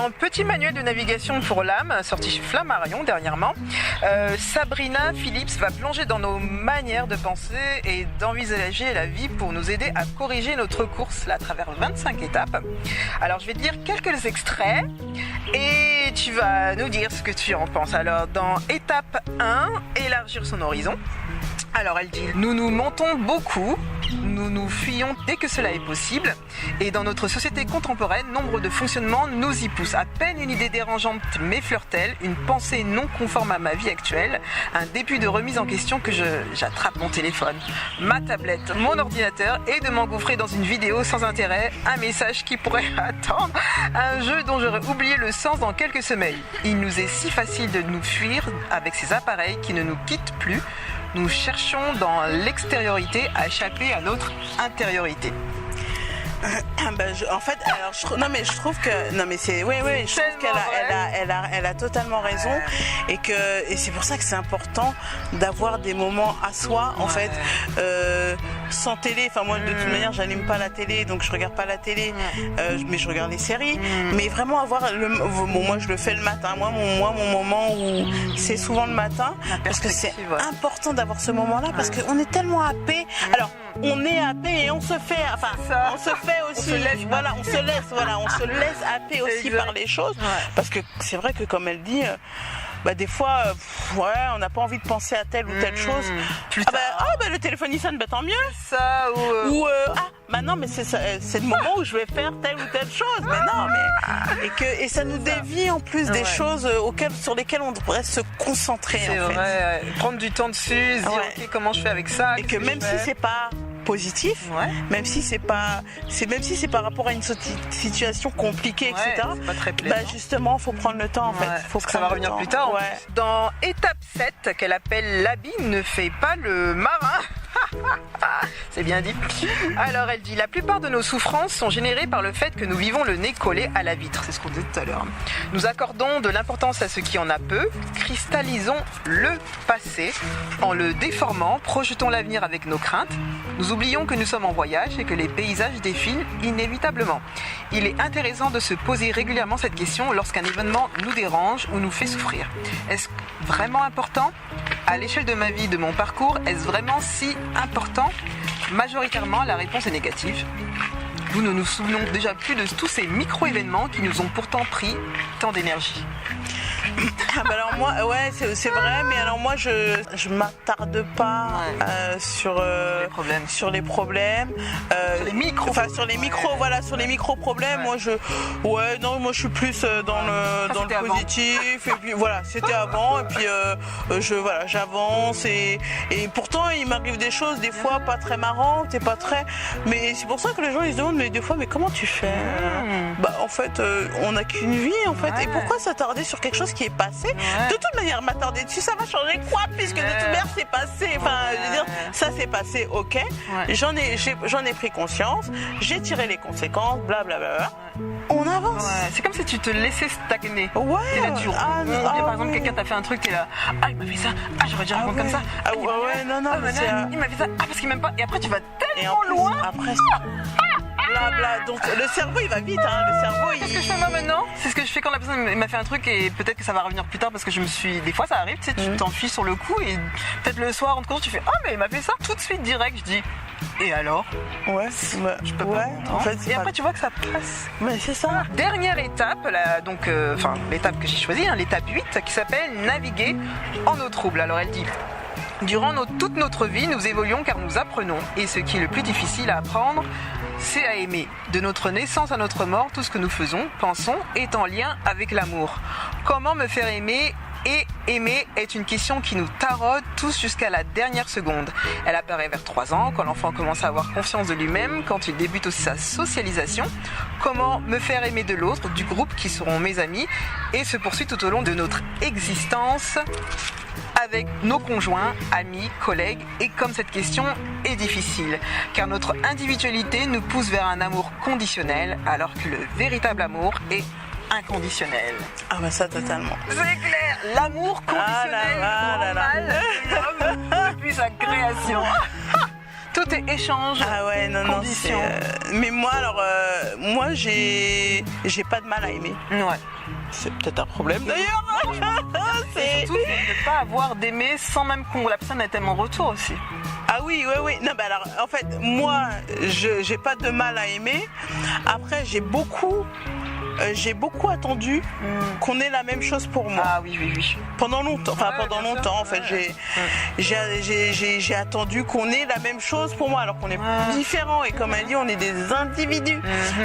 dans Petit manuel de navigation pour l'âme, sorti chez Flammarion dernièrement, Sabrina Phillips va plonger dans nos manières de penser et d'envisager la vie pour nous aider à corriger notre course là, à travers 25 étapes. Alors je vais te lire quelques extraits et tu vas nous dire ce que tu en penses. Alors dans étape 1, élargir son horizon. Alors elle dit, nous nous mentons beaucoup, nous nous fuyons dès que cela est possible et dans notre société contemporaine, nombre de fonctionnements nous y poussent. À peine une idée dérangeante m'effleure-t-elle, une pensée non conforme à ma vie actuelle, un début de remise en question que j'attrape mon téléphone, ma tablette, mon ordinateur et de m'engouffrer dans une vidéo sans intérêt, un message qui pourrait attendre, un jeu dont j'aurais oublié le sens dans quelques semaines. Il nous est si facile de nous fuir avec ces appareils qui ne nous quittent plus. Nous cherchons dans l'extériorité à échapper à notre intériorité. En fait, alors, je trouve que je trouve qu'elle a totalement raison et c'est pour ça que c'est important d'avoir des moments à soi en fait sans télé. Enfin moi de toute manière j'allume pas la télé donc je regarde pas la télé mais je regarde les séries. Mais vraiment avoir moi je le fais le matin. Mon moment où c'est souvent le matin parce que c'est important d'avoir ce moment-là parce qu'on est tellement happé. Alors on est happé et on se fait aussi, on se laisse happer aussi par les choses, parce que c'est vrai que comme elle dit, des fois, on n'a pas envie de penser à telle ou telle chose. Le téléphone il sonne, tant mieux. Ça non, mais c'est le moment où je vais faire telle ou telle chose. Mais non, et ça nous dévie en plus des choses sur lesquelles on devrait se concentrer. C'est vrai, prendre du temps dessus, se dire ok, comment je fais avec ça. Et que même si c'est pas positif, même si c'est par rapport à une situation compliquée, etc. C'est pas très plaisant. Justement, faut prendre le temps en fait. Parce que ça va revenir plus tard. Dans étape 7, qu'elle appelle l'habit ne fait pas le marin. C'est bien dit. Alors elle dit, la plupart de nos souffrances sont générées par le fait que nous vivons le nez collé à la vitre. C'est ce qu'on disait tout à l'heure. Nous accordons de l'importance à ce qui en a peu, cristallisons le passé en le déformant, projetons l'avenir avec nos craintes. Nous oublions que nous sommes en voyage et que les paysages défilent inévitablement. Il est intéressant de se poser régulièrement cette question lorsqu'un événement nous dérange ou nous fait souffrir. Est-ce vraiment important ? À l'échelle de ma vie, de mon parcours, est-ce vraiment si important ? Majoritairement, la réponse est négative. Nous ne nous souvenons déjà plus de tous ces micro-événements qui nous ont pourtant pris tant d'énergie. Alors moi, c'est vrai, mais alors moi je m'attarde pas sur les problèmes, sur les micros, sur les micro problèmes. Moi je suis plus dans le positif et puis c'était avant et puis j'avance et pourtant il m'arrive des choses des fois pas très marrantes et pas très, mais c'est pour ça que les gens ils se demandent mais des fois mais comment tu fais en fait on n'a qu'une vie en fait et pourquoi s'attarder sur quelque chose qui est passé. De toute manière, m'attarder dessus, ça va changer quoi puisque de toute manière c'est passé. Enfin, je veux dire, ça c'est passé, ok. J'en ai pris conscience, j'ai tiré les conséquences, blablabla. On avance. C'est comme si tu te laissais stagner. T'es là toujours. Par exemple, quelqu'un t'a fait un truc, t'es là. Ah, il m'a fait ça. Ah, j'aurais dû répondre comme ça. Il m'a fait ça. Ah, parce qu'il m'aime pas. Et après, tu vas tellement loin. Après. Donc le cerveau il va vite le cerveau Qu'est-ce que je fais moi maintenant ? C'est ce que je fais quand la personne m'a fait un truc et peut-être que ça va revenir plus tard parce que des fois ça arrive, tu sais, tu t'enfuis sur le coup et peut-être le soir en te compte tu fais mais il m'a fait ça tout de suite direct, je dis et alors ? Je peux pas en fait, et après tu vois que ça passe. Mais c'est ça. Dernière étape, l'étape que j'ai choisie, l'étape 8 qui s'appelle naviguer en eau trouble. Alors elle dit durant toute notre vie, nous évoluons car nous apprenons. Et ce qui est le plus difficile à apprendre, c'est à aimer. De notre naissance à notre mort, tout ce que nous faisons, pensons, est en lien avec l'amour. Comment me faire aimer ? Et aimer est une question qui nous taraude tous jusqu'à la dernière seconde. Elle apparaît vers 3 ans, quand l'enfant commence à avoir confiance de lui-même, quand il débute aussi sa socialisation. Comment me faire aimer de l'autre, du groupe qui seront mes amis, et se poursuit tout au long de notre existence avec nos conjoints, amis, collègues, et comme cette question est difficile, car notre individualité nous pousse vers un amour conditionnel, alors que le véritable amour est inconditionnel. Ah bah ça totalement. C'est clair, l'amour conditionnel normal depuis sa création. Tout est échange. Ah ouais, non, condition. non. Mais moi, alors, moi, j'ai pas de mal à aimer. Ouais. C'est peut-être un problème d'ailleurs. Et surtout, c'est de ne pas avoir d'aimer sans même qu'on la personne ait tellement retour aussi. Ah oui, oui, oui. Non, bah alors, en fait, moi, j'ai pas de mal à aimer. Après, j'ai beaucoup attendu qu'on ait la même chose pour moi. Ah oui, oui, oui. Pendant longtemps, enfin Ouais, pendant bien longtemps, sûr. en fait, j'ai attendu qu'on ait la même chose pour moi, alors qu'on est différents et comme elle dit, on est des individus.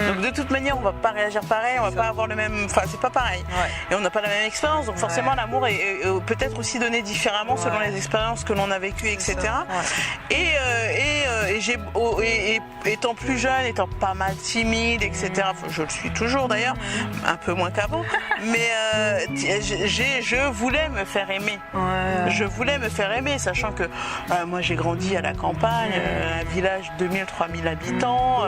Donc de toute manière, on va pas réagir pareil, on va pas avoir le même, enfin c'est pas pareil. Ouais. Et on n'a pas la même expérience, donc forcément l'amour est peut-être aussi donné différemment selon les expériences que l'on a vécues, etc. Et étant plus jeune, étant pas mal timide, etc. Enfin, je le suis toujours d'ailleurs, un peu moins qu'avant, mais je voulais me faire aimer. Ouais. Je voulais me faire aimer, sachant que moi j'ai grandi à la campagne, un village de 2000-3000 habitants.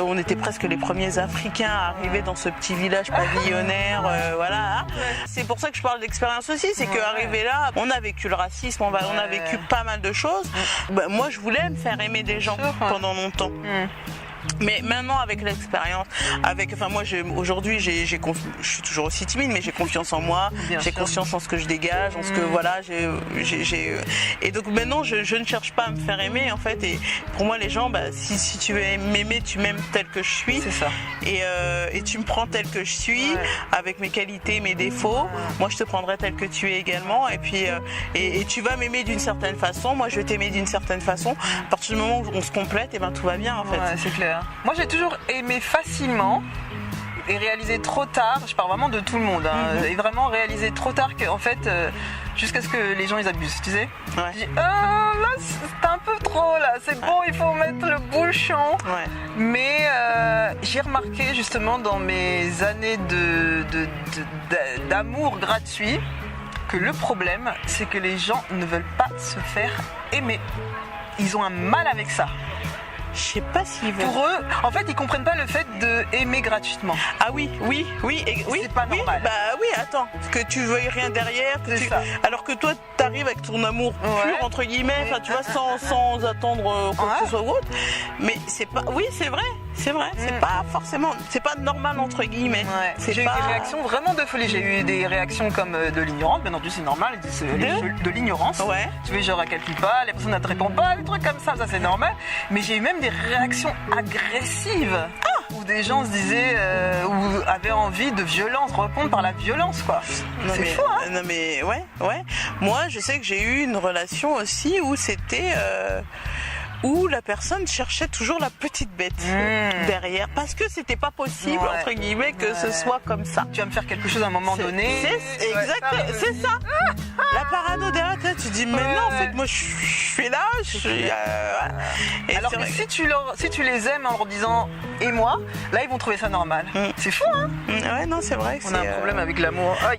On était presque les premiers Africains à arriver dans ce petit village pavillonnaire. Voilà. C'est pour ça que je parle d'expérience aussi, c'est qu'arrivé là, on a vécu le racisme, on a vécu pas mal de choses. Bah, moi je voulais me faire aimer des gens pendant longtemps. Mais maintenant avec l'expérience, moi aujourd'hui je suis toujours aussi timide, mais j'ai confiance en moi, j'ai confiance en ce que je dégage, en ce que voilà, et donc maintenant je ne cherche pas à me faire aimer en fait. Et pour moi les gens, si tu veux m'aimer, tu m'aimes tel que je suis. C'est ça. Et tu me prends tel que je suis, avec mes qualités, mes défauts. Moi je te prendrai tel que tu es également. Et puis et tu vas m'aimer d'une certaine façon, moi je vais t'aimer d'une certaine façon. À partir du moment où on se complète, et tout va bien en fait. Ouais, c'est clair. Moi, j'ai toujours aimé facilement et réalisé trop tard. Je parle vraiment de tout le monde. Et vraiment réalisé trop tard qu'en fait, jusqu'à ce que les gens ils abusent, tu sais. Ouais. Je dis, là, c'est un peu trop, là. C'est bon, il faut mettre le bouchon. Ouais. Mais j'ai remarqué justement dans mes années d'amour gratuit que le problème, c'est que les gens ne veulent pas se faire aimer. Ils ont un mal avec ça. Je sais pas s'ils veulent. Pour eux, en fait, ils comprennent pas le fait d'aimer gratuitement. Ah oui. C'est pas normal. Bah oui, attends, que tu veuilles rien derrière, Ça. alors que toi, t'arrives avec ton amour pur entre guillemets, enfin tu vois, sans attendre quoi que ce soit ou autre. Mais c'est pas, oui, c'est vrai, c'est pas forcément, c'est pas normal entre guillemets. J'ai eu des réactions vraiment de folie. J'ai eu des réactions comme de l'ignorance, bien entendu c'est normal, de l'ignorance. Ouais. Tu veux, je récalcule pas, les personnes ne te répondent pas, des trucs comme ça c'est normal. Mais j'ai eu même des réactions agressives où des gens se disaient ou avaient envie de violence, répondre par la violence quoi. C'est fou hein. Non mais ouais. Moi je sais que j'ai eu une relation aussi où c'était où la personne cherchait toujours la petite bête derrière, parce que c'était pas possible entre guillemets que ce soit comme ça. Tu vas me faire quelque chose à un moment donné. C'est exact, c'est ça. La parano derrière, tu dis mais non en fait moi je suis là, et alors que si tu les aimes en leur disant et moi, là ils vont trouver ça normal. C'est fou hein. Ouais non c'est vrai. On a un problème avec l'amour. Aïe.